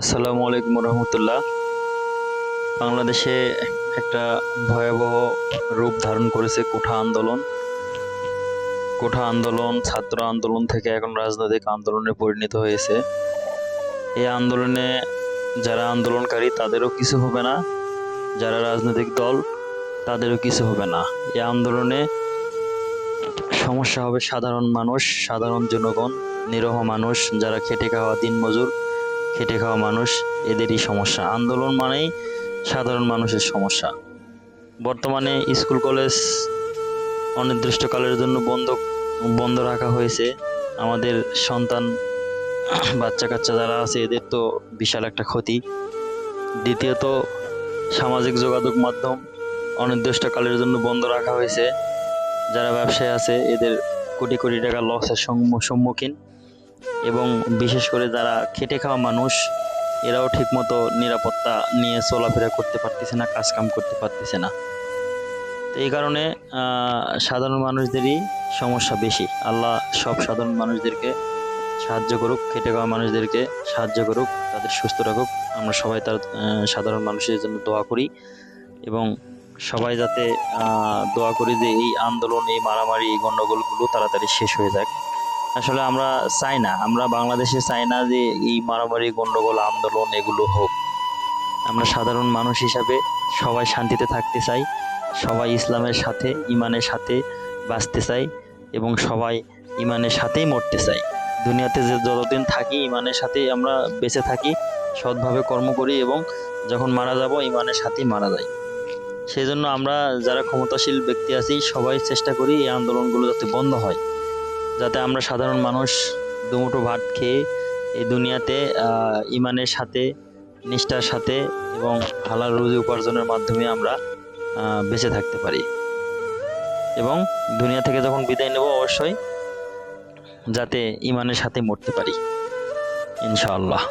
আসসালামু আলাইকুম রহমতুল্লাহ। বাংলাদেশে একটা ভয়াবহ রূপ ধারণ করেছে কোঠা আন্দোলন। কোঠা আন্দোলন ছাত্র আন্দোলন থেকে এখন রাজনৈতিক আন্দোলনে পরিণত হয়েছে। এই আন্দোলনে যারা আন্দোলনকারী তাদেরও কিছু হবে না, যারা রাজনৈতিক দল তাদেরও কিছু হবে না। এই আন্দোলনে সমস্যা হবে সাধারণ মানুষ, সাধারণ জনগণ, নিরহ মানুষ, যারা খেটে খাওয়া দিনমজুর, খেটে খাওয়া মানুষ, এদেরই সমস্যা। আন্দোলন মানেই সাধারণ মানুষের সমস্যা। বর্তমানে স্কুল কলেজ অনির্দিষ্টকালের জন্য বন্ধ রাখা হয়েছে। আমাদের সন্তান বাচ্চা কাচ্চা যারা আছে এদের তো বিশাল একটা ক্ষতি। দ্বিতীয়ত, সামাজিক যোগাযোগ মাধ্যম অনির্দিষ্টকালের জন্য বন্ধ রাখা হয়েছে। যারা ব্যবসায়ী আছে এদের কোটি কোটি টাকা লসের সম্মুখীন, এবং বিশেষ করে যারা খেটে খাওয়া মানুষ এরাও ঠিকমতো নিরাপত্তা নিয়ে চলাফেরা করতে পারতেছে না, কাজকাম করতে পারতেছে না। তো এই কারণে সাধারণ মানুষদেরই সমস্যা বেশি। আল্লাহ সব সাধারণ মানুষদেরকে সাহায্য করুক, খেটে খাওয়া মানুষদেরকে সাহায্য করুক, তাদের সুস্থ রাখুক। আমরা সবাই তার সাধারণ মানুষের জন্য দোয়া করি, এবং সবাই যাতে দোয়া করি যে এই আন্দোলন, এই মারামারি, এই গণ্ডগোলগুলো তাড়াতাড়ি শেষ হয়ে যাক। আসলে আমরা চাই না, আমরা বাংলাদেশে চাই না যে এই মারামারি, গণ্ডগোল, আন্দোলন এগুলো হোক। আমরা সাধারণ মানুষ হিসাবে সবাই শান্তিতে থাকতে চাই, সবাই ইসলামের সাথে, ইমানের সাথে বাঁচতে চাই, এবং সবাই ইমানের সাথেই মরতে চাই। দুনিয়াতে যে যতদিন থাকি ইমানের সাথেই আমরা বেঁচে থাকি, সৎভাবে কর্ম করি, এবং যখন মারা যাব ইমানের সাথেই মারা যাই। সেই জন্য আমরা যারা ক্ষমতাশীল ব্যক্তি আছি সবাই চেষ্টা করি এই আন্দোলনগুলো যাতে বন্ধ হয়, যাতে আমরা সাধারণ মানুষ দুমুঠো ভাত খেয়ে এই দুনিয়াতে ইমানের সাথে, নিষ্ঠার সাথে এবং হালাল রুজি উপার্জনের মাধ্যমে আমরা বেঁচে থাকতে পারি, এবং দুনিয়া থেকে যখন বিদায় নেব অবশ্যই যাতে ইমানের সাথে মরতে পারি, ইনশাআল্লাহ।